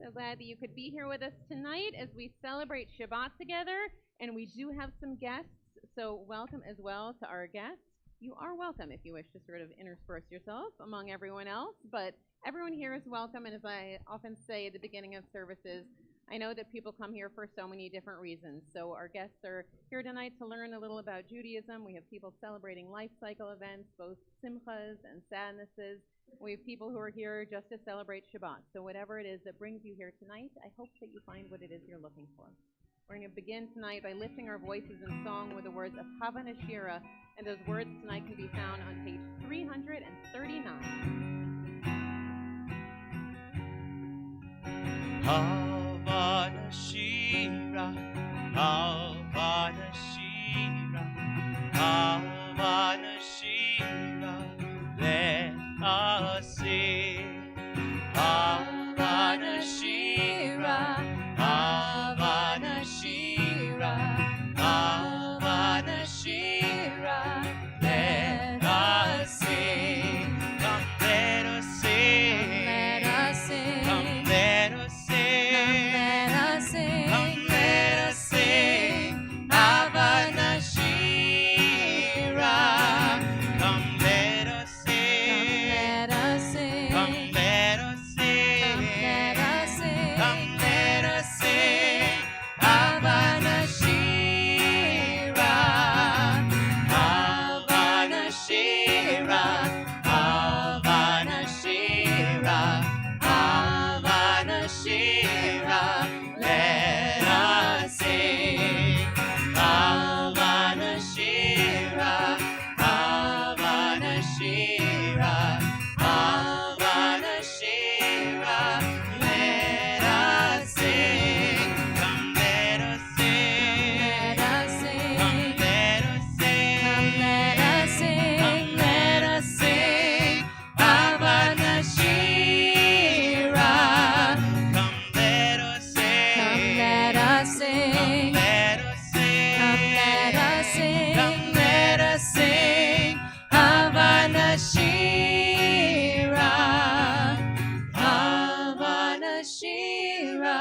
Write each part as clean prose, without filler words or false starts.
So glad that you could be here with us tonight as we celebrate Shabbat together. And we do have some guests, so welcome as well to our guests. You are welcome if you wish to sort of intersperse yourself among everyone else, but everyone here is welcome. And as I often say at the beginning of services, I know that people come here for so many different reasons. So our guests are here tonight to learn a little about Judaism. We have people celebrating life cycle events, both simchas and sadnesses. We have people who are here just to celebrate Shabbat. So whatever it is that brings you here tonight, I hope that you find what it is you're looking for. We're going to begin tonight by lifting our voices in song with the words of Hava Nashira, and those words tonight can be found on page 339. Hava Nashira, Hava Nashira, Hava Nashira, let us sing. Hava Nashira, Hava Nashira, Hava Nashira, let us sing. Come, let us sing. Let us sing. Come, let us sing. Let us sing. Come, let us sing. Hava Nashira. Come, let us sing. Let us sing. Come, let us sing. Let us sing. Come, let us sing. Hava Nashira. Hava Nashira. Hava Nashira. Hava Nashira. Let us sing. Hava Nashira. Hava Nashira. Hava Nashira. Let us sing. Come, let us sing. Let us sing. Come, let us sing. Let us sing. Let us sing. Hava Nashira. Come, let us sing. Let us sing. Let us sing. Let us sing. Come, let us sing. Hava Nashira. Hava Nashira.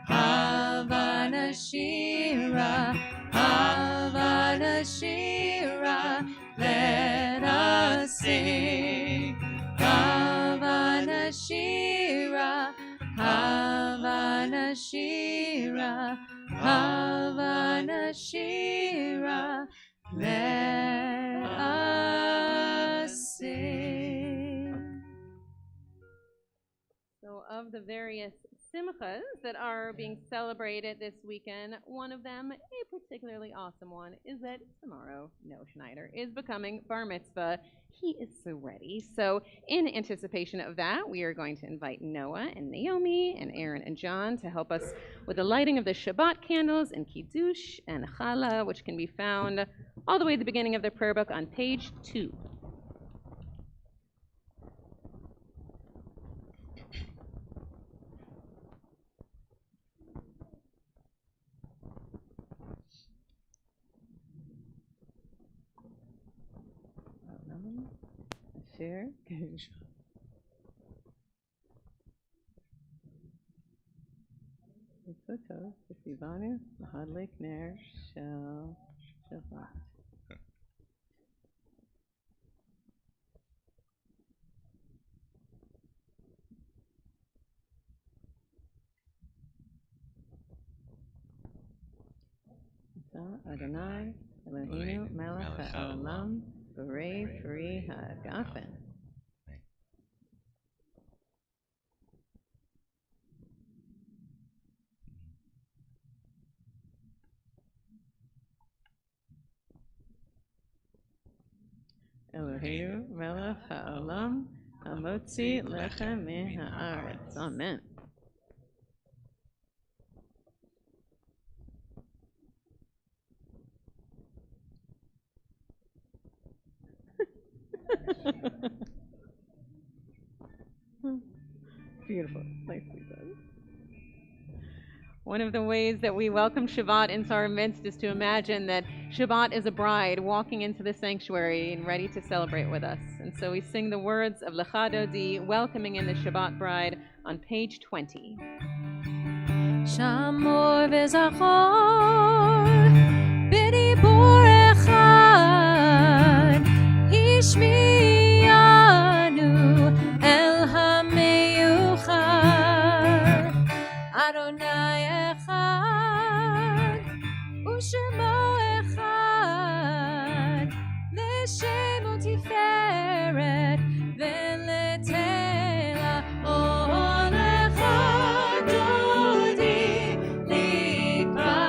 Hava Nashira. Hava Nashira. Let us sing. Hava Nashira. Hava Nashira. Hava Nashira. Let us sing. So of the various simchas that are being celebrated this weekend, one of them, a particularly awesome one, is that tomorrow Noah Schneider is becoming bar mitzvah. He is so ready. So in anticipation of that, we are going to invite Noah and Naomi and Aaron and John to help us with the lighting of the Shabbat candles and Kiddush and Challah, which can be found all the way at the beginning of the prayer book on page 2. Share. Soto, Sivanu, Hadlik, Ner, Shel, Shabbat. Adonai, Eloheinu, Melech HaOlam, Borei Pri HaGafen. Eloheinu, Melech HaOlam, Hamotzi Lechem Min Haaretz. Amen. Beautiful. Nicely done. One of the ways that we welcome Shabbat into our midst is to imagine that Shabbat is a bride walking into the sanctuary and ready to celebrate with us. And so we sing the words of Lecha Dodi, welcoming in the Shabbat bride, on page 20. Shamor v'zachor b'dibur echad Ishmiyanu el hameyuchad Adonai echad u'shemo echad l'shemo tiferet v'letela olecha dodi likra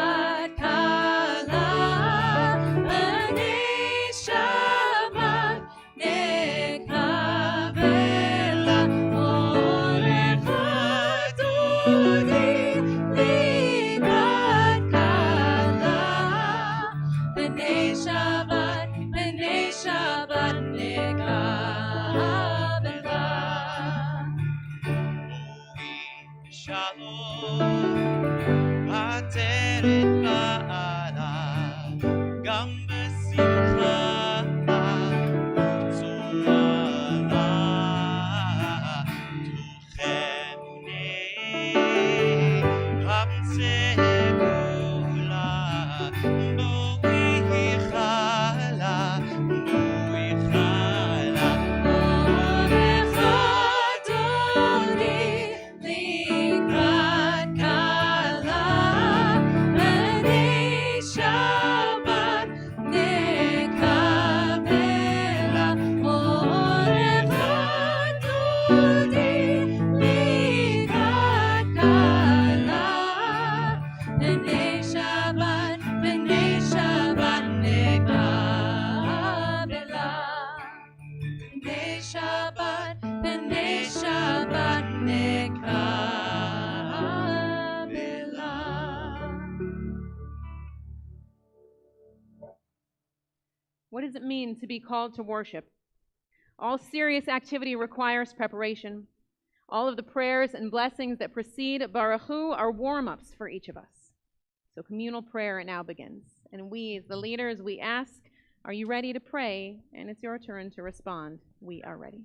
What does it mean to be called to worship? All serious activity requires preparation. All of the prayers and blessings that precede Baruch Hu are warm-ups for each of us. So communal prayer now begins. And we, as the leaders, we ask, are you ready to pray? And it's your turn to respond. We are ready.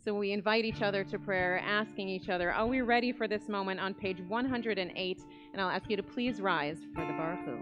So we invite each other to prayer, asking each other, are we ready for this moment on page 108? And I'll ask you to please rise for the Baruch Hu.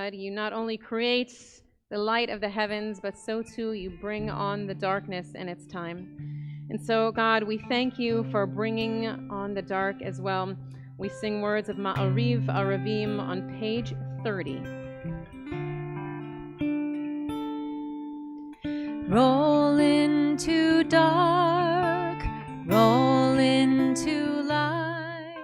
God, you not only create the light of the heavens, but so too you bring on the darkness in its time. And so, God, we thank you for bringing on the dark as well. We sing words of Ma'ariv Aravim on page 30. Roll into dark, roll into light,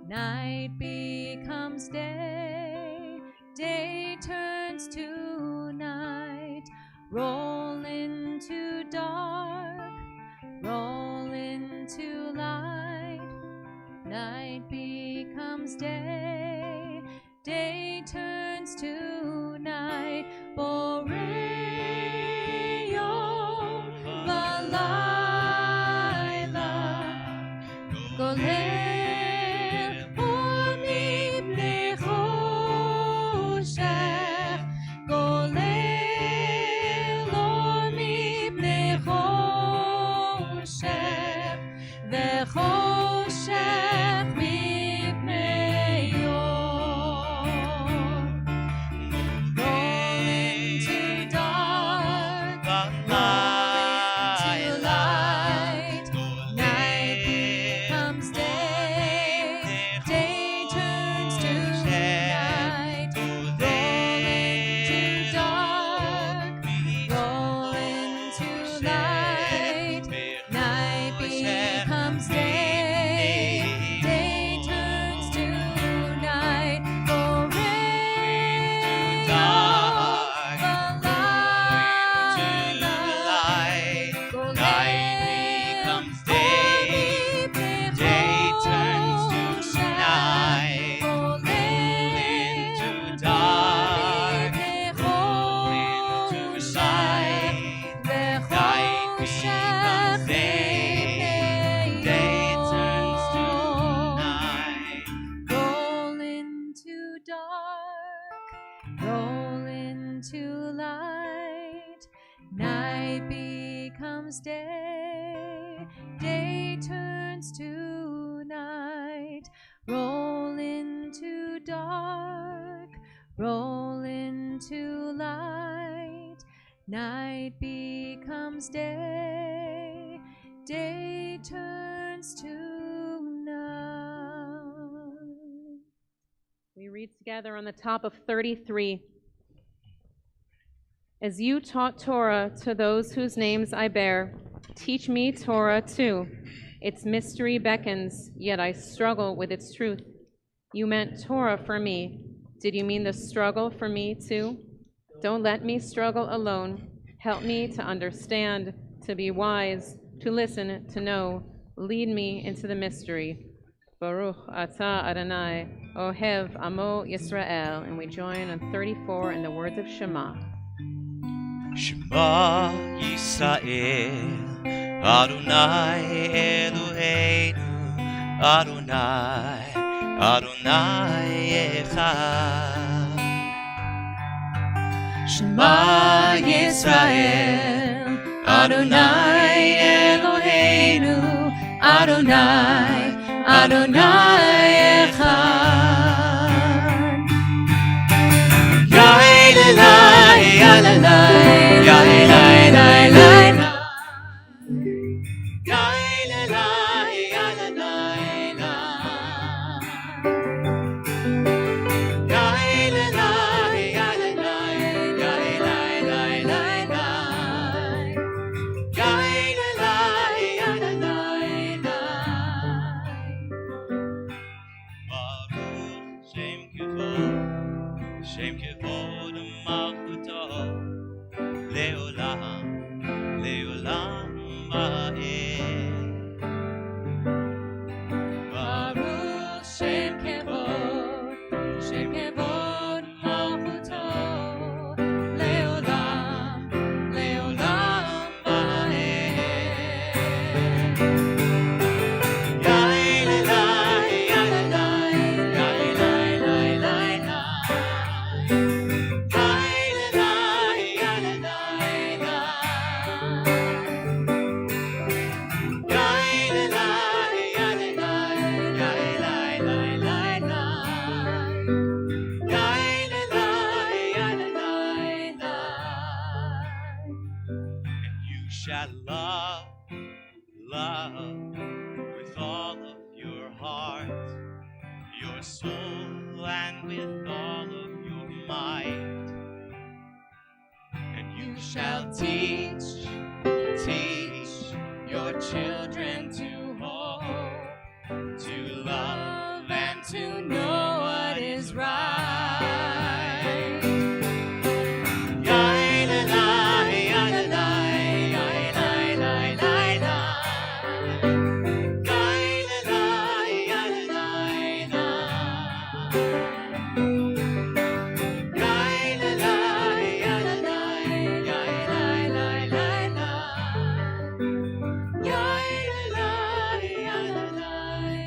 night becomes day, day turns to night. Roll into dark, roll into light, night becomes day, day turns to night. Day, day turns to night. Roll into dark, roll into light. Night becomes day, day turns to night. We read together on the top of 33. As you taught Torah to those whose names I bear, teach me Torah too. Its mystery beckons, yet I struggle with its truth. You meant Torah for me. Did you mean the struggle for me too? Don't let me struggle alone. Help me to understand, to be wise, to listen, to know. Lead me into the mystery. Baruch atah Adonai, Ohev Amo Yisrael. And we join on 34 in the words of Shema. Shema Yisrael, Adonai Eloheinu, Adonai, Adonai Echad. Shema Yisrael, Adonai Eloheinu, Adonai, Adonai Echad. Yael Elai, Yael Elai, Yael Elai, Yael Elai, Yael Elai, Yael Elai, Yael Elai, Yael Elai, Yael Elai, Yael Elai. Baruch Shem Kevod Malchuto, Leolam, Leolam Va'ed. Baruch Shem Kevod Malchuto, Leolam, Leolam Va'ed. Yael Elai, Yael Elai, Yael Elai, Yael Elai, Yael Elai, Yael Elai, Yael Elai, Yael Elai. And you shall love with all of your heart, your soul, and with all of your might. And you shall teach your children to hope, to love, and to know what is right. Yael Elai, Yael Elai, Yael Elai, Yael Elai, Yael Elai, Yael Elai, Yael Elai, Yael Elai, Yael Elai.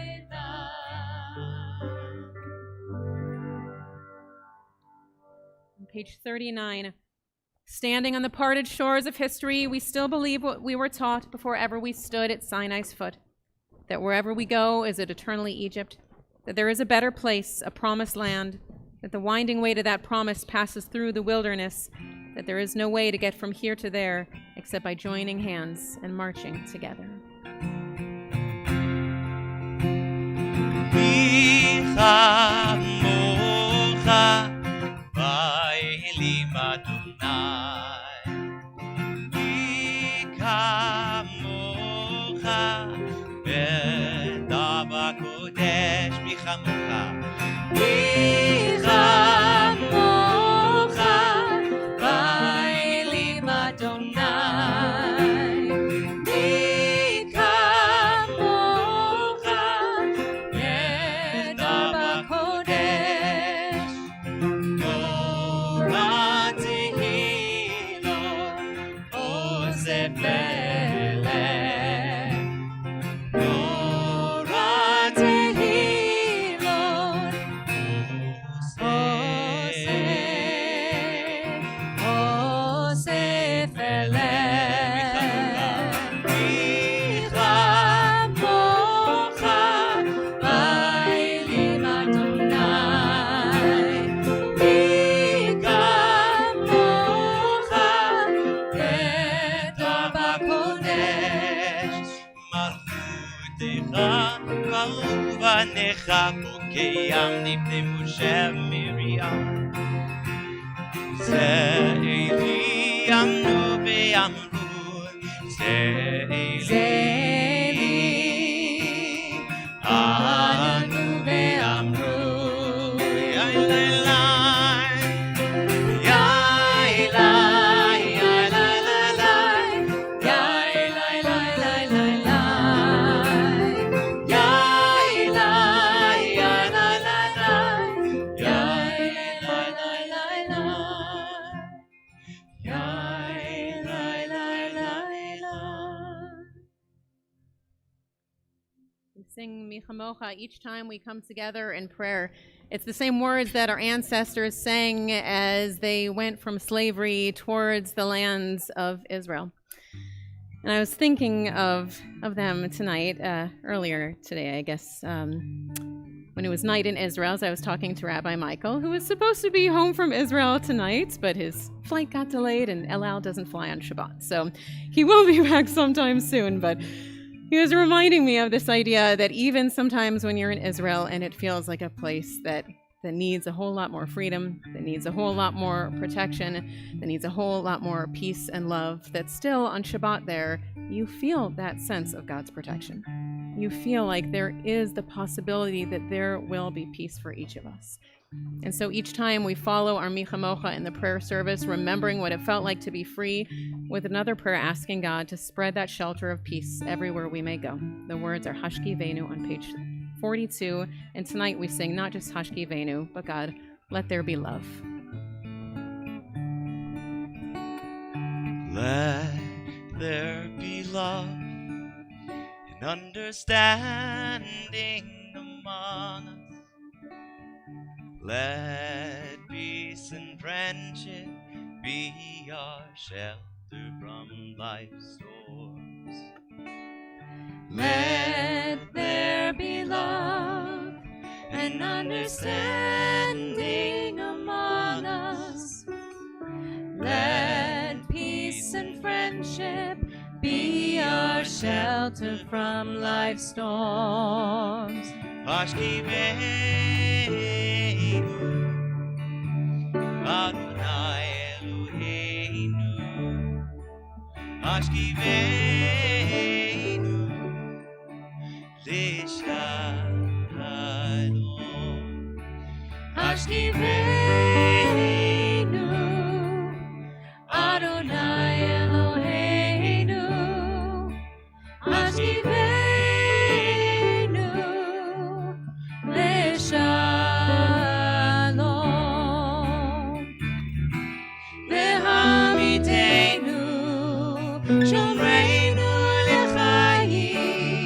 On page 39. Standing on the parted shores of history, we still believe what we were taught before ever we stood at Sinai's foot, that wherever we go is it eternally Egypt, that there is a better place, a promised land, that the winding way to that promise passes through the wilderness, that there is no way to get from here to there except by joining hands and marching together. Micha mocha va'elim Adonai. Micha mocha v'dava kodesh. Micha mocha. Micha mocha Va'elim Adonai. Micha mocha V'dava kodesh. Torah tehilot osef lelech. Torah tehilot Osef elech. Micha mocha Va'elim Adonai. Micha mocha V'dava kodesh. מלכותך ואהובנך בוקיים לפני משה ומרים. זה אלי אמנו ואמרו, זה אלי We sing Michamocha each time we come together in prayer. It's the same words that our ancestors sang as they went from slavery towards the lands of Israel. And I was thinking of them tonight, earlier today, I guess, when it was night in Israel, as I was talking to Rabbi Michael, who was supposed to be home from Israel tonight, but his flight got delayed and El Al doesn't fly on Shabbat. So he will be back sometime soon, but he was reminding me of this idea that even sometimes when you're in Israel and it feels like a place that needs a whole lot more freedom, that needs a whole lot more protection, that needs a whole lot more peace and love, that still on Shabbat there, you feel that sense of God's protection. You feel like there is the possibility that there will be peace for each of us. And so each time we follow our Michamocha in the prayer service, remembering what it felt like to be free, with another prayer asking God to spread that shelter of peace everywhere we may go. The words are Hashki Venu on page 42, and tonight we sing not just Hashki Venu, but God, let there be love. Let there be love and understanding among us. Let peace and friendship be our shelter from life's storms. Let there be love and understanding among us. Let peace and friendship be our shelter from life's storms. Hashki Adonai Eloheinu, Hashki Venu, Lishalom, Hashki Venu, Adonai Eloheinu, Hashki Venu, Leshalom, Lehamidenu, Shomreinu Lechayim,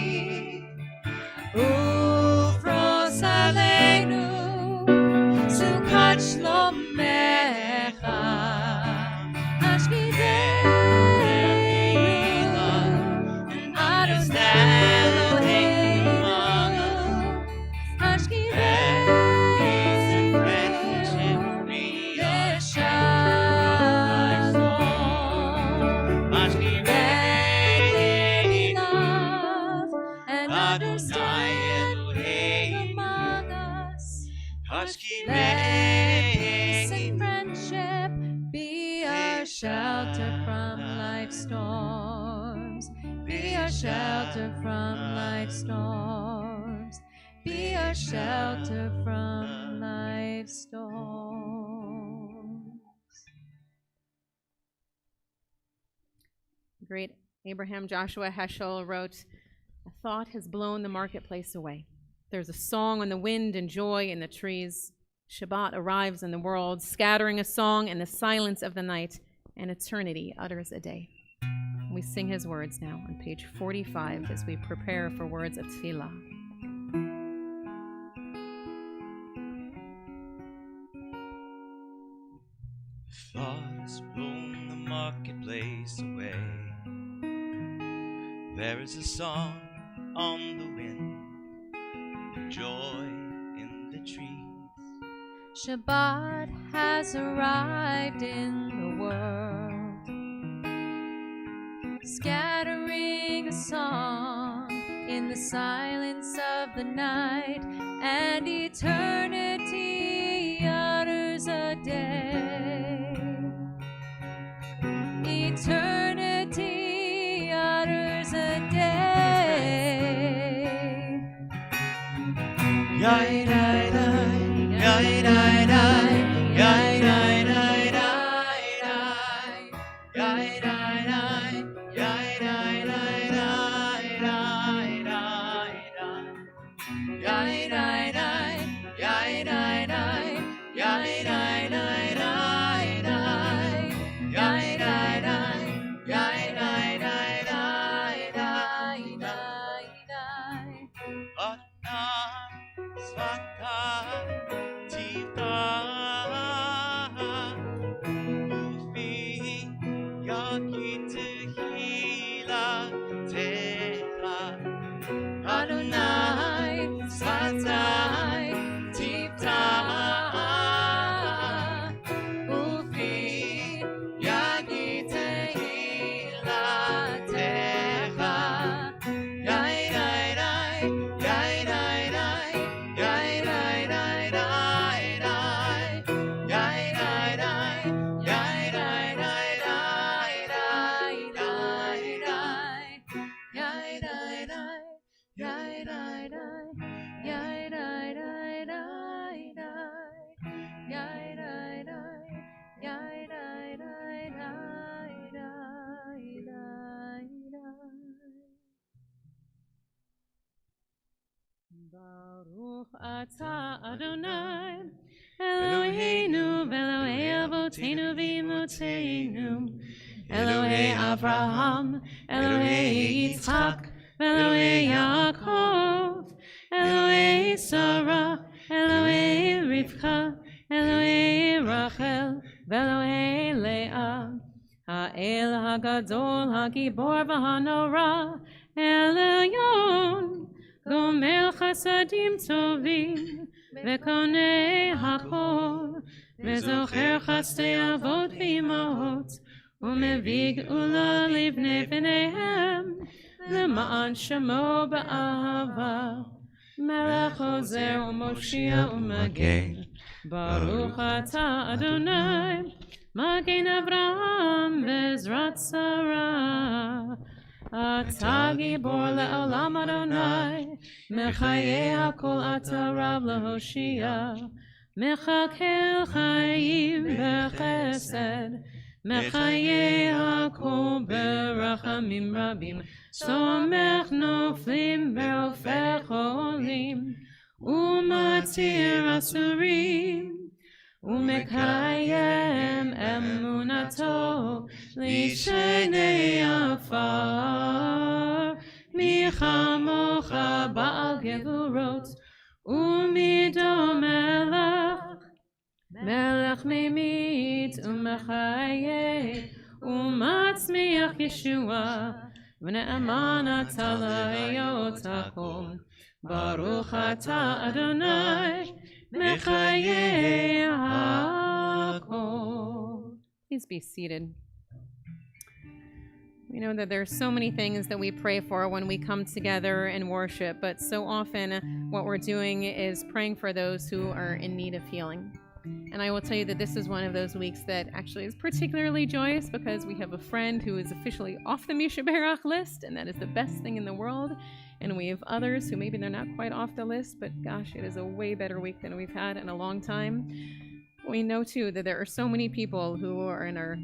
Ufros Aleinu, Sukkot Shlomecha, Hashki Venu, Adonai Eloheinu, Hashki Venu, Leshalom. Hashki Let there be love and understanding among us. Hashki Let peace and friendship be our shelter from life's storms. Be our shelter from life's storms. Be our shelter from life's storms. Great Abraham Joshua Heschel wrote, "A thought has blown the marketplace away. There's a song on the wind and joy in the trees. Shabbat arrives in the world, scattering a song in the silence of the night, and eternity utters a day." We sing his words now on page 45 as we prepare for words of tefillah. Thought has blown the marketplace away. There is a song on the wind, and joy in the trees. Shabbat has arrived in the world, scattering a song in the silence of the night, and eternity utters a day. Eternity utters a day. Yai dai dai, yai dai dai, yai dai dai dai dai, yai dai dai, yai dai dai dai dai dai dai, yai dai dai, yai dai dai, yai dai dai dai dai, yai dai dai, yai dai dai dai dai dai. שפתי תפתח ופי יגיד תהילתך אדוני שפתי תפתח ופי יגיד תהילתך Baruch atah Adonai Eloheinu v'Elohei Avotenu v'Imotenu Elohei Avraham Elohei Yitzchak v'Elohei Yaakov Elohei Sarah Elohei Rivka Elohei Rachel v'Elohei Leah Ha'el HaGadol HaGibor v'Hanora Elyon גומל חסדים טובים וקונה הכל וזוכר חסדי אבות ואימהות ומביא גאולה לבני בניהם למען שמו באהבה מלך עוזר ומושיע ומגן ברוך אתה אדוני מגן אברהם בעזרת שרה אתה גיבור לעולם אדוני, מחיי הכל אתה רב להושיע, מחכה חיים בחסד, מחיי הכל ברחמים רבים, סומך נופלים והופך עולים, ומתיר אסורים. ומקיים אמונתו לשני עפר מי כמוך בעל גבורות ומידו מלך ממית ומחיה ומצמיח ישועה ונאמן אתה להיות הכל ברוך אתה אדוני Please be seated. We know that there are so many things that we pray for when we come together and worship, but so often what we're doing is praying for those who are in need of healing. And I will tell you that this is one of those weeks that actually is particularly joyous because we have a friend who is officially off the Misha Berach list, and that is the best thing in the world. And we have others who maybe they're not quite off the list, but gosh, it is a way better week than we've had in a long time. We know, too, that there are so many people who are in our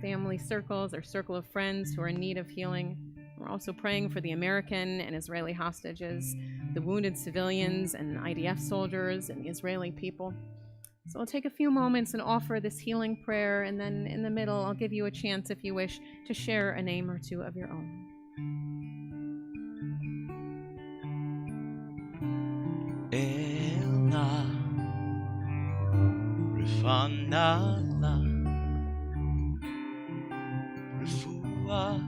family circles, our circle of friends, who are in need of healing. We're also praying for the American and Israeli hostages, the wounded civilians and IDF soldiers and the Israeli people. So I'll take a few moments and offer this healing prayer, and then in the middle, I'll give you a chance, if you wish, to share a name or two of your own. Elna Refanala Refua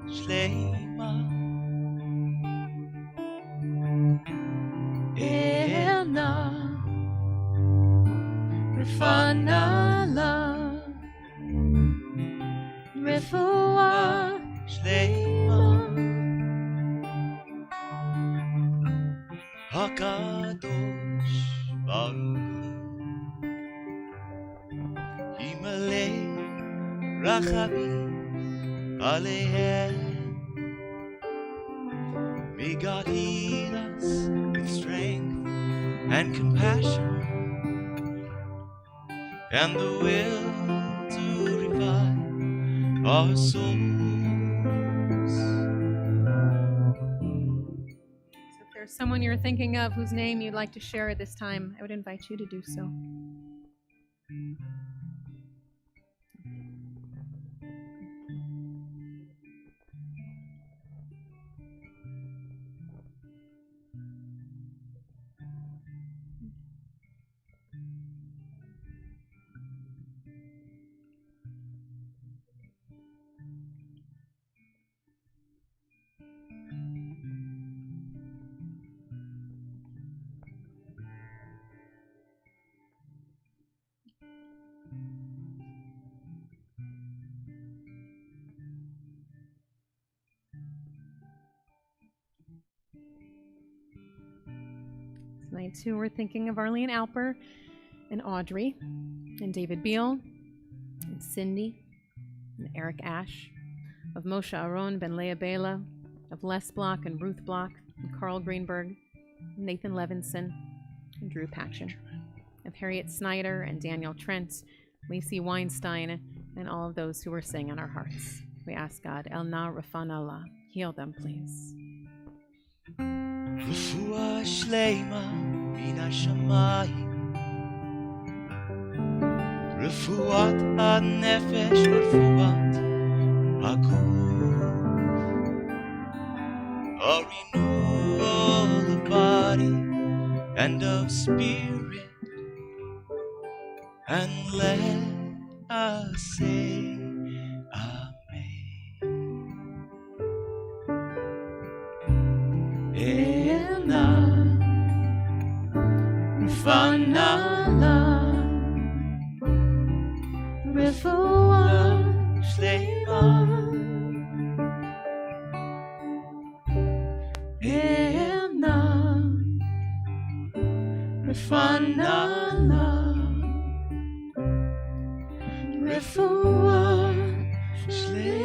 Shleima Elna Refanala Refua Shleima HaKadosh Baruch Himalay Rachavim Aleichem. May God heal us with strength and compassion and the will to revive our souls. Someone you're thinking of whose name you'd like to share at this time, I would invite you to do so. Tonight, too, we're thinking of Arlene Alper and Audrey and David Beal and Cindy and Eric Ash, of Moshe Aaron ben Leah Bela, of Les Block and Ruth Block, and Carl Greenberg, Nathan Levinson, and Drew Patchen, of Harriet Snyder and Daniel Trent, Lacey Weinstein, and all of those who are saying in our hearts. We ask God, El Na Rafan Allah, heal them, please. רפואה שלמה מן השמיים, רפואת הנפש ורפואת הגוף, a renewal of body and of spirit, and let us say Fanala Refuah Shlema Emna Fanala Refuah Shlema.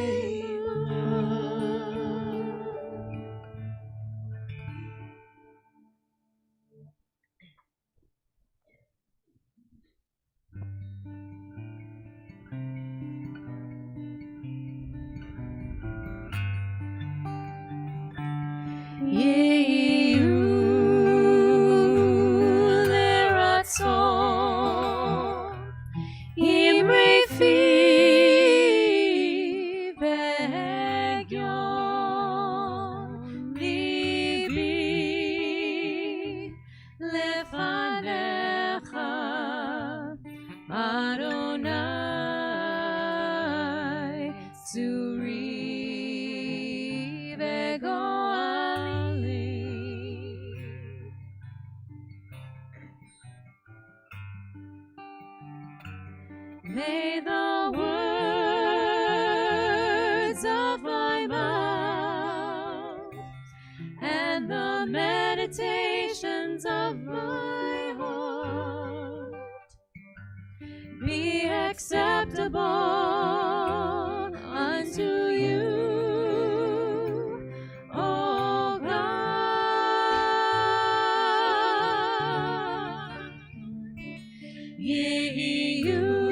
May the words of my mouth and the meditations of my heart be acceptable unto you, O God. Ye you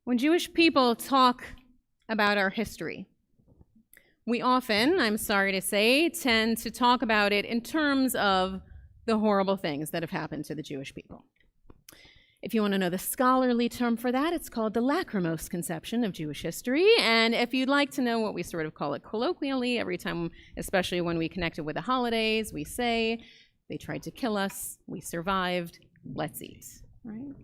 When Jewish people talk about our history, we often, I'm sorry to say, tend to talk about it in terms of the horrible things that have happened to the Jewish people. If you want to know the scholarly term for that, it's called the lachrymose conception of Jewish history. And if you'd like to know what we sort of call it colloquially, every time, especially when we connect it with the holidays, we say, they tried to kill us, we survived, let's eat, right?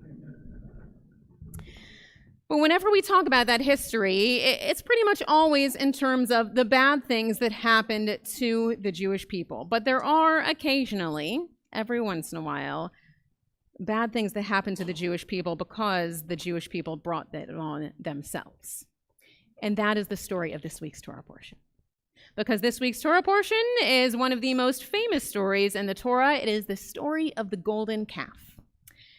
But whenever we talk about that history, it's pretty much always in terms of the bad things that happened to the Jewish people. But there are occasionally, every once in a while, bad things that happen to the Jewish people because the Jewish people brought that on themselves. And that is the story of this week's Torah portion. Because this week's Torah portion is one of the most famous stories in the Torah. It is the story of the golden calf.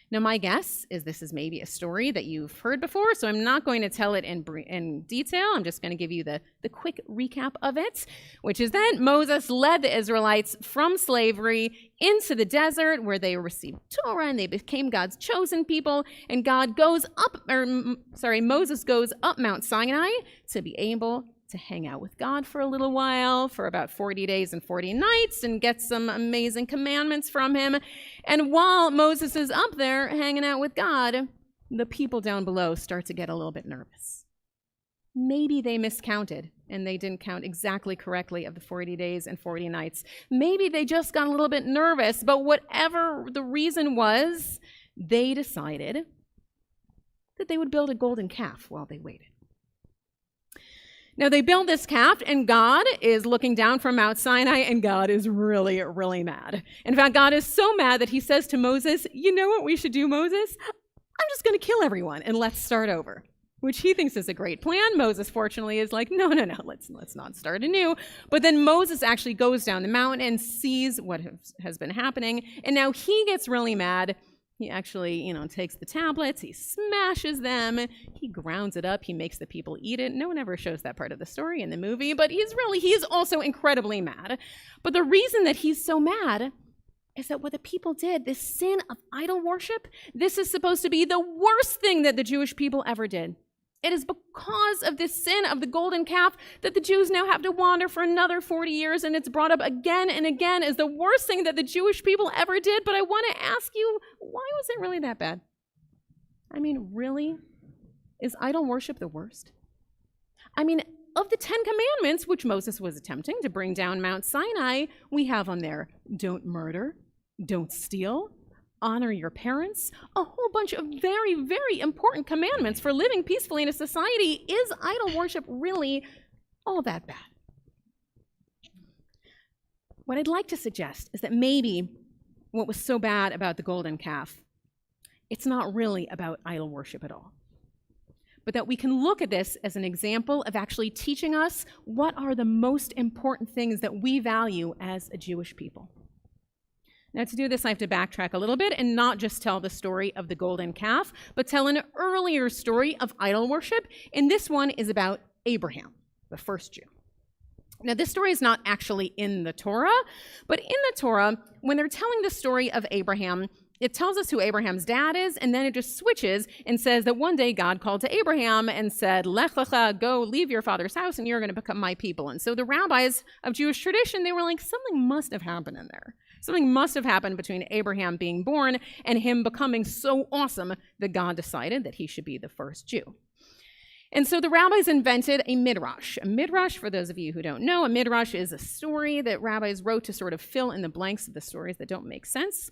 Now, my guess is this is maybe a story that you've heard before, so I'm not going to tell it in detail. I'm just going to give you the quick recap of it, which is that Moses led the Israelites from slavery into the desert where they received Torah and they became God's chosen people, and Moses goes up Mount Sinai to be able to hang out with God for a little while, for about 40 days and 40 nights, and get some amazing commandments from him. And while Moses is up there hanging out with God, the people down below start to get a little bit nervous. Maybe they miscounted and they didn't count exactly correctly of the 40 days and 40 nights. Maybe they just got a little bit nervous, but whatever the reason was, they decided that they would build a golden calf while they waited. Now, they build this calf, and God is looking down from Mount Sinai, and God is really, really mad. In fact, God is so mad that he says to Moses, you know what we should do, Moses? I'm just going to kill everyone, and let's start over, which he thinks is a great plan. Moses, fortunately, is like, no, let's not start anew. But then Moses actually goes down the mountain and sees what has been happening, and now he gets really mad. He actually, takes the tablets, he smashes them, he grounds it up, he makes the people eat it. No one ever shows that part of the story in the movie, but he's also incredibly mad. But the reason that he's so mad is that what the people did, this sin of idol worship, this is supposed to be the worst thing that the Jewish people ever did. It is because of this sin of the golden calf that the Jews now have to wander for another 40 years, and it's brought up again and again as the worst thing that the Jewish people ever did. But I want to ask you, why was it really that bad? I mean, really? Is idol worship the worst? I mean, of the 10 commandments, which Moses was attempting to bring down Mount Sinai, we have on there, don't murder, don't steal, honor your parents, a whole bunch of very, very important commandments for living peacefully in a society. Is idol worship really all that bad? What I'd like to suggest is that maybe what was so bad about the golden calf, it's not really about idol worship at all, but that we can look at this as an example of actually teaching us what are the most important things that we value as a Jewish people. Now, to do this, I have to backtrack a little bit and not just tell the story of the golden calf, but tell an earlier story of idol worship. And this one is about Abraham, the first Jew. Now, this story is not actually in the Torah, but in the Torah, when they're telling the story of Abraham, it tells us who Abraham's dad is, and then it just switches and says that one day God called to Abraham and said, Lech lecha, go leave your father's house, and you're going to become my people. And so the rabbis of Jewish tradition, they were like, something must have happened in there. Something must have happened between Abraham being born and him becoming so awesome that God decided that he should be the first Jew. And so the rabbis invented a midrash. A midrash, for those of you who don't know, a midrash is a story that rabbis wrote to sort of fill in the blanks of the stories that don't make sense.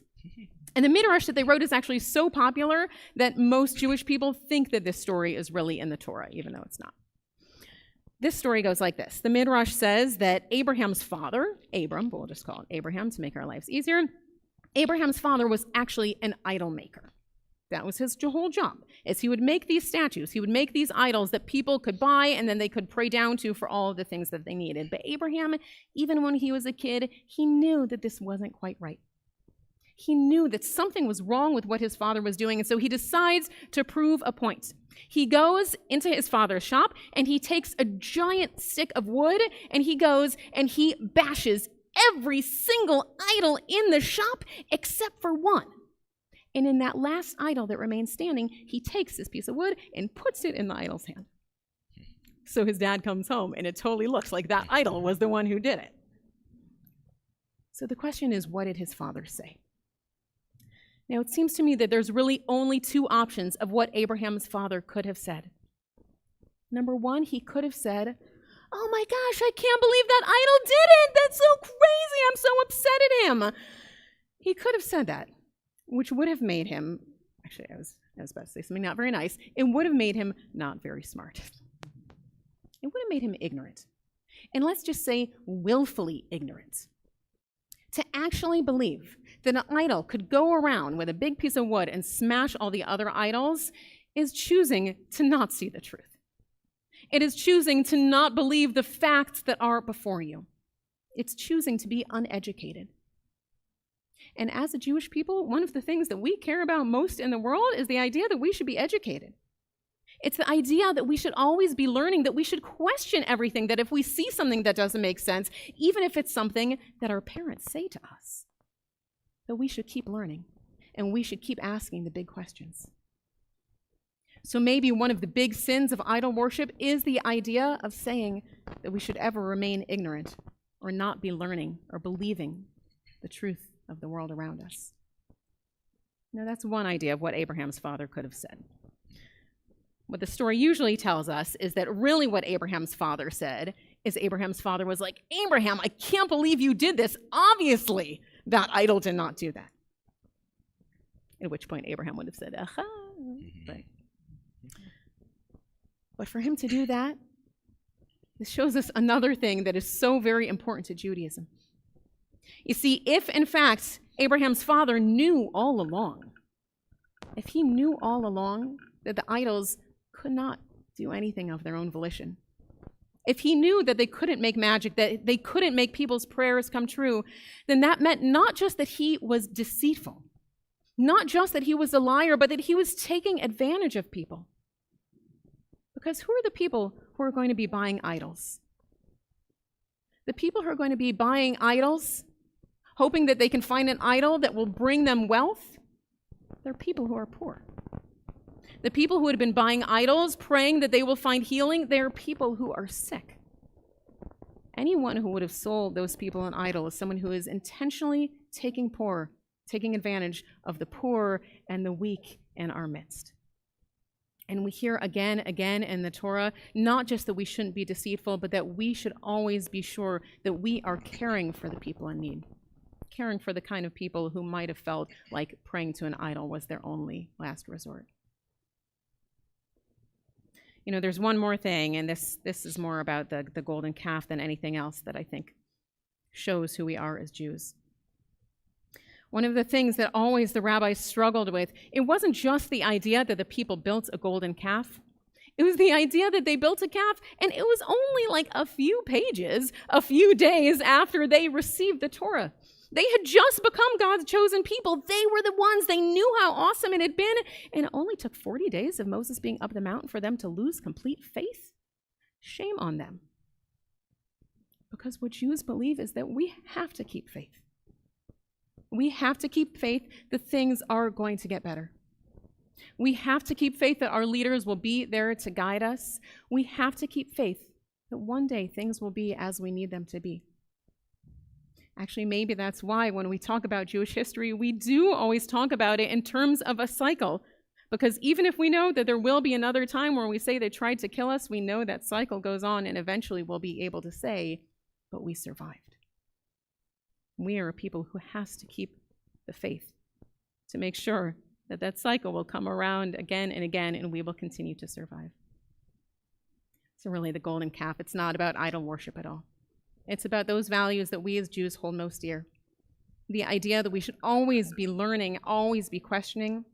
And the midrash that they wrote is actually so popular that most Jewish people think that this story is really in the Torah, even though it's not. This story goes like this. The Midrash says that Abraham's father, Abram, but we'll just call it Abraham to make our lives easier, Abraham's father was actually an idol maker. That was his whole job, is he would make these statues, he would make these idols that people could buy and then they could pray down to for all of the things that they needed. But Abraham, even when he was a kid, he knew that this wasn't quite right. He knew that something was wrong with what his father was doing, and so he decides to prove a point. He goes into his father's shop, and he takes a giant stick of wood, and he goes and he bashes every single idol in the shop except for one. And in that last idol that remains standing, he takes this piece of wood and puts it in the idol's hand. So his dad comes home, and it totally looks like that idol was the one who did it. So the question is, what did his father say? Now, it seems to me that there's really only two options of what Abraham's father could have said. Number one, he could have said, oh my gosh, I can't believe that idol did it. That's so crazy. I'm so upset at him. He could have said that, which would have made him, actually, I was about to say something not very nice. It would have made him not very smart. It would have made him ignorant. And let's just say willfully ignorant. To actually believe that an idol could go around with a big piece of wood and smash all the other idols is choosing to not see the truth. It is choosing to not believe the facts that are before you. It's choosing to be uneducated. And as a Jewish people, one of the things that we care about most in the world is the idea that we should be educated. It's the idea that we should always be learning, that we should question everything, that if we see something that doesn't make sense, even if it's something that our parents say to us, that we should keep learning and we should keep asking the big questions. So maybe one of the big sins of idol worship is the idea of saying that we should ever remain ignorant or not be learning or believing the truth of the world around us. Now, that's one idea of what Abraham's father could have said. What the story usually tells us is that really what Abraham's father said is Abraham's father was like, Abraham, I can't believe you did this. Obviously, that idol did not do that. At which point Abraham would have said, aha. But for him to do that, this shows us another thing that is so very important to Judaism. You see, if in fact Abraham's father knew all along, if he knew all along that the idols could not do anything of their own volition, if he knew that they couldn't make magic, that they couldn't make people's prayers come true, then that meant not just that he was deceitful, not just that he was a liar, but that he was taking advantage of people. Because who are the people who are going to be buying idols? The people who are going to be buying idols, hoping that they can find an idol that will bring them wealth, they're people who are poor. The people who had been buying idols, praying that they will find healing, they're people who are sick. Anyone who would have sold those people an idol is someone who is intentionally taking advantage of the poor and the weak in our midst. And we hear again in the Torah, not just that we shouldn't be deceitful, but that we should always be sure that we are caring for the people in need, caring for the kind of people who might have felt like praying to an idol was their only last resort. You know, there's one more thing, and this is more about the golden calf than anything else that I think shows who we are as Jews. One of the things that always the rabbis struggled with, it wasn't just the idea that the people built a golden calf. It was the idea that they built a calf, and it was only like a few pages, a few days after they received the Torah. They had just become God's chosen people. They were the ones. They knew how awesome it had been, and it only took 40 days of Moses being up the mountain for them to lose complete faith. Shame on them. Because what Jews believe is that we have to keep faith. We have to keep faith that things are going to get better. We have to keep faith that our leaders will be there to guide us. We have to keep faith that one day things will be as we need them to be. Actually, maybe that's why when we talk about Jewish history, we do always talk about it in terms of a cycle. Because even if we know that there will be another time where we say they tried to kill us, we know that cycle goes on, and eventually we'll be able to say, but we survived. We are a people who has to keep the faith to make sure that that cycle will come around again and again, and we will continue to survive. So really, the golden calf, it's not about idol worship at all. It's about those values that we as Jews hold most dear. The idea that we should always be learning, always be questioning.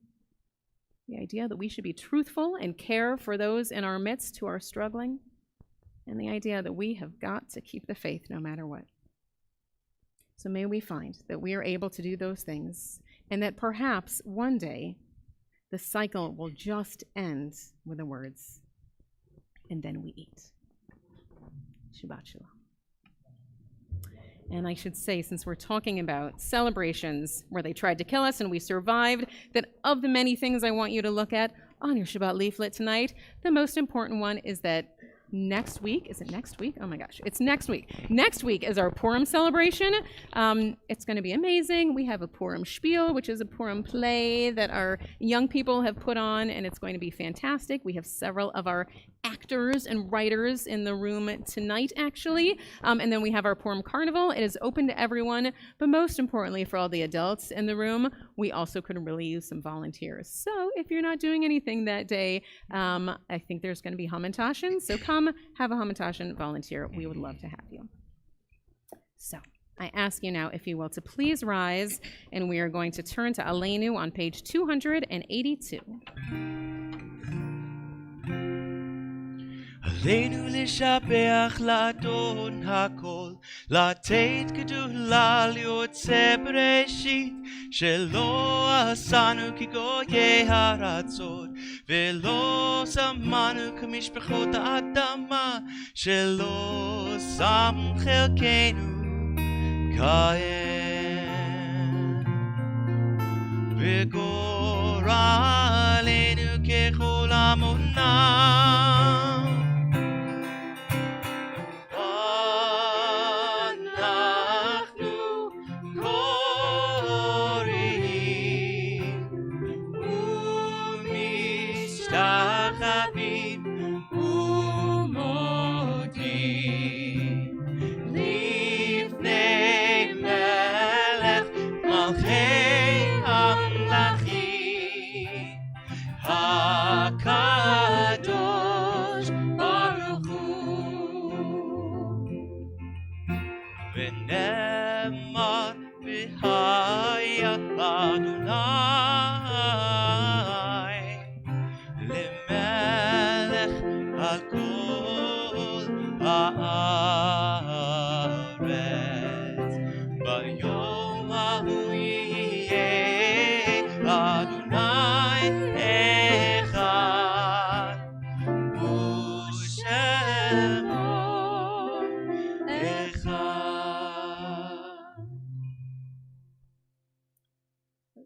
The idea that we should be truthful and care for those in our midst who are struggling. And the idea that we have got to keep the faith no matter what. So may we find that we are able to do those things, and that perhaps one day the cycle will just end with the words, and then we eat. Shabbat Shalom. And I should say, since we're talking about celebrations where they tried to kill us and we survived, that of the many things I want you to look at on your Shabbat leaflet tonight, the most important one is that next week, is it next week? Oh my gosh, it's next week. Next week is our Purim celebration. It's going to be amazing. We have a Purim spiel, which is a Purim play that our young people have put on, and it's going to be fantastic. We have several of our actors and writers in the room tonight, actually. And then we have our Purim Carnival. It is open to everyone, but most importantly for all the adults in the room, we also could really use some volunteers. So if you're not doing anything that day, I think there's going to be hamantashen, so come have a hamantashen volunteer. We would love to have you. So I ask you now, if you will, to please rise, and we are going to turn to Aleinu on page 282. עלינו לשבח לאדון הכל, לתת גדולה ליוצא בראשית, שלא עשנו כגויי הארצות, ולא שמנו כמשפחות האדמה, שלא שם חלקנו כהן. וגורלנו ככל עמו למלך על כל הארץ. ביום ההוא יהיה אדוני אחד ושמו אחד.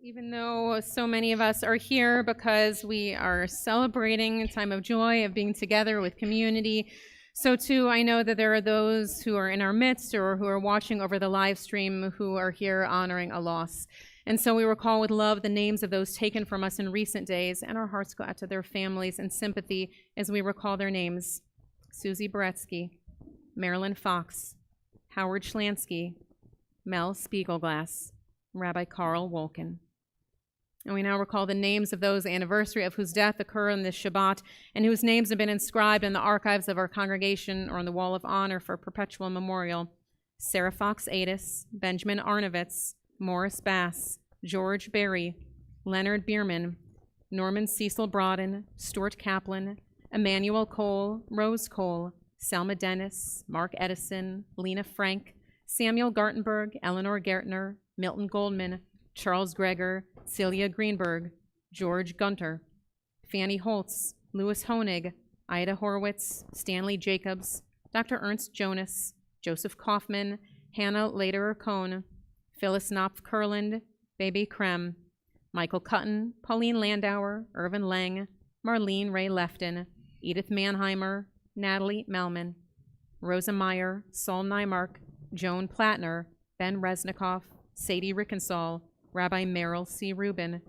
Even though so many of us are here because we are celebrating a time of joy, of being together with community, so too I know that there are those who are in our midst or who are watching over the live stream who are here honoring a loss. And so we recall with love the names of those taken from us in recent days, and our hearts go out to their families in sympathy as we recall their names: Susie Beretsky, Marilyn Fox, Howard Schlansky, Mel Spiegelglass, Rabbi Carl Wolkin. And we now recall the names of those anniversary of whose death occur on this Shabbat and whose names have been inscribed in the archives of our congregation or on the Wall of Honor for perpetual memorial: Sarah Fox Adis, Benjamin Arnovitz, Morris Bass, George Berry, Leonard Bierman, Norman Cecil Broaden, Stuart Kaplan, Emmanuel Cole, Rose Cole, Selma Dennis, Mark Edison, Lena Frank, Samuel Gartenberg, Eleanor Gertner, Milton Goldman, Charles Greger, Celia Greenberg, George Gunter, Fanny Holtz, Louis Honig, Ida Horowitz, Stanley Jacobs, Dr. Ernst Jonas, Joseph Kaufman, Hannah Lederer-Cohn, Phyllis Knopf Kurland, Baby Krem, Michael Cutton, Pauline Landauer, Irvin Lang, Marlene Ray Lefton, Edith Mannheimer, Natalie Melman, Rosa Meyer, Saul Nymark, Joan Plattner, Ben Resnikoff, Sadie Rickensall, Rabbi Merrill C. Rubin,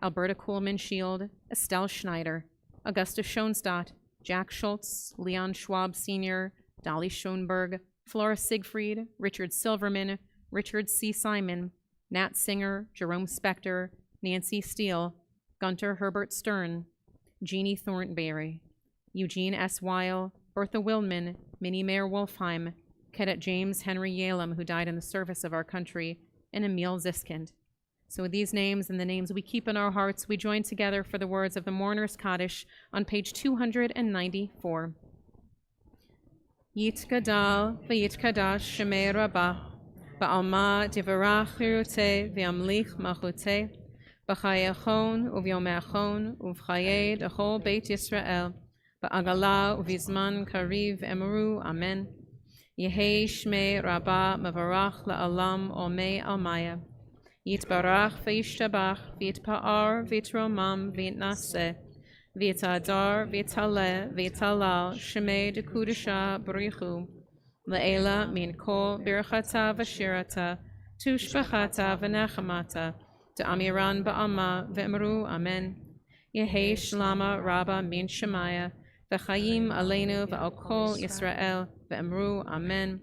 Alberta Kuhlman Shield, Estelle Schneider, Augusta Schoenstatt, Jack Schultz, Leon Schwab Sr., Dolly Schoenberg, Flora Siegfried, Richard Silverman, Richard C. Simon, Nat Singer, Jerome Spector, Nancy Steele, Gunter Herbert Stern, Jeannie Thornberry, Eugene S. Weil, Bertha Wildman, Minnie Mayer Wolfheim, Cadet James Henry Yalem, who died in the service of our country, and Emil Ziskind. So with these names and the names we keep in our hearts, we join together for the words of the Mourner's Kaddish on page 294. Yit Gadal v'yit Kadash Shemei Rabbah ba'alma divarach chiruteh v'yamlich machuteh b'chayachon u'v'yomachon u'v'chayei d'chol Beit Yisrael ba'agala u'v'zman kariv emru amen. Yehei Shmei Rabbah mevarach la'alam omei almaya. Yitbarach v'yishtabach v'yitpa'ar v'yitromam v'yitnaseh v'yitadar v'yitaleh v'yitalal shemei dekudisha b'richu le'ela min kol birchata v'shirata tushbachata v'nechamata ta'amiran ba'alma v'emru amen. Yehei shlama rabba min shemaya v'chayim aleinu v'al kol Yisrael v'emru amen.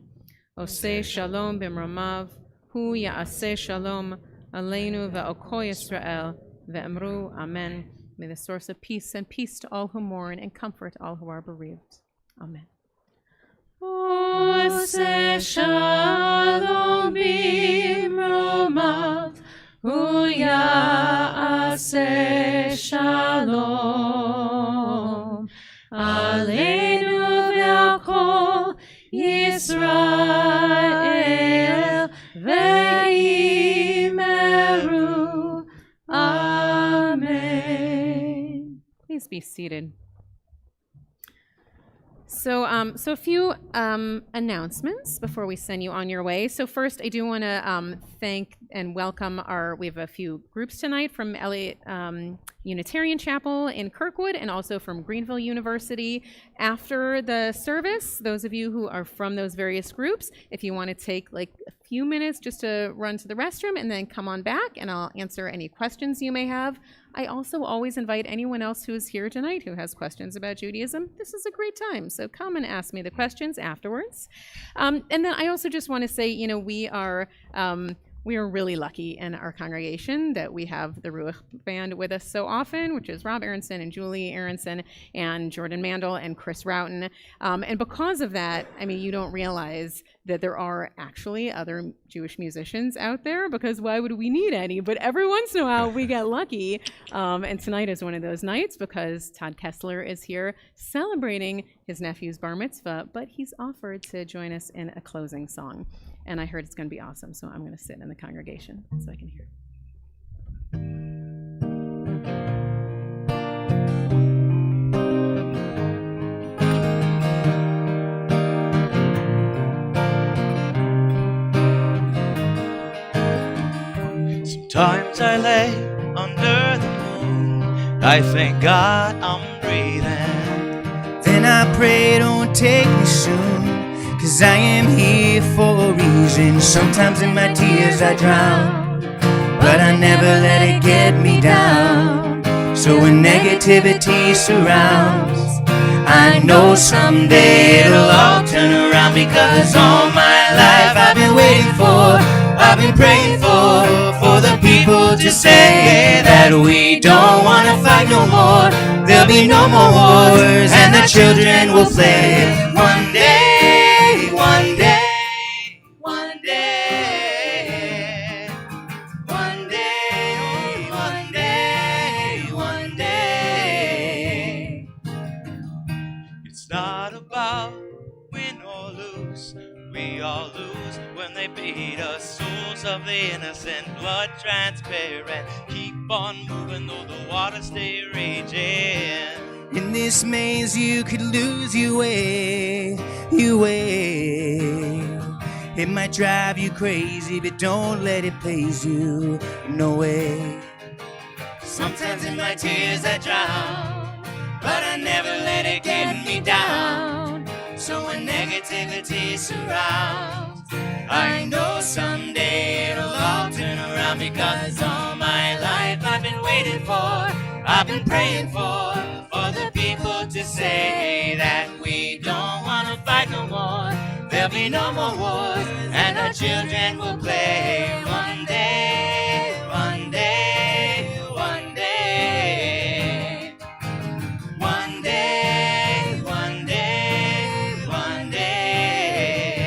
Oseh shalom b'mromav hu ya'aseh shalom aleinu v'al kol Yisrael v'emru amen. May the source of peace send peace to all who mourn and comfort all who are bereaved. Amen. Oseh shalom b'mromav hu ya'aseh shalom aleinu v'al kol Yisrael ve'imeru amen. Please be seated. So a few announcements before we send you on your way. So first, I do want to thank and welcome we have a few groups tonight from Elliott Unitarian Chapel in Kirkwood and also from Greenville University. After the service, those of you who are from those various groups, if you want to take like a few minutes just to run to the restroom and then come on back and I'll answer any questions you may have. I also always invite anyone else who is here tonight who has questions about Judaism. This is a great time, so come and ask me the questions afterwards. And then I also just want to say, we we are really lucky in our congregation that we have the Ruach band with us so often, which is Rob Aronson and Julie Aronson and Jordan Mandel and Chris Roughton. And because of that, I mean, you don't realize that there are actually other Jewish musicians out there, because why would we need any? But every once in a while we get lucky. And tonight is one of those nights because Todd Kessler is here celebrating his nephew's bar mitzvah, but he's offered to join us in a closing song. And I heard it's going to be awesome, so I'm going to sit in the congregation so I can hear it. Sometimes I lay under the moon, I thank God I'm breathing. Then I pray, don't take me soon, 'cause I am here for a reason. Sometimes in my tears I drown, but I never let it get me down. So when negativity surrounds, I know someday it'll all turn around, because all my life I've been waiting for, I've been praying for the people to say that we don't want to fight no more. There'll be no more wars, and the children will play. One day, one day, one day, one day, one day, one day. It's not about win or lose, we all lose when they beat us. Souls of the innocent, blood transparent, keep on moving though the waters stay raging. In this maze you could lose your way, your way. It might drive you crazy, but don't let it please you, no way. Sometimes in my tears I drown, but I never let it get me down. So when negativity surrounds, I know someday it'll all turn around, because all my life I've been waiting for, I've been praying for the people to say that we don't want to fight no more. There'll be no more wars, and our children will play. One day, one day, one day, one day, one day, one day.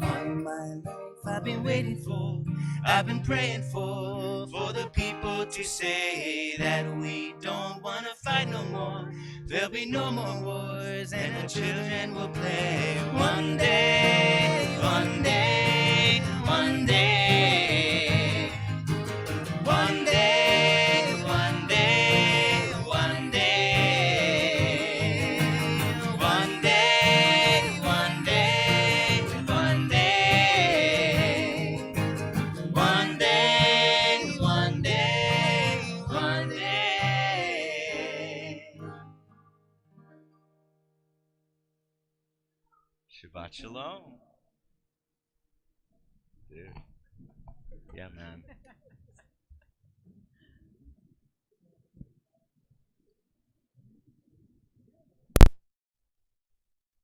All my life I've been waiting for, I've been praying for the people to say that we don't want to fight no more. There'll be no more wars, and the children will play. One day, one day, one day, one day, one day, one day, one day, one day, one day, one day, one day, one day. Shabbat Shalom. Dude. Yeah, man.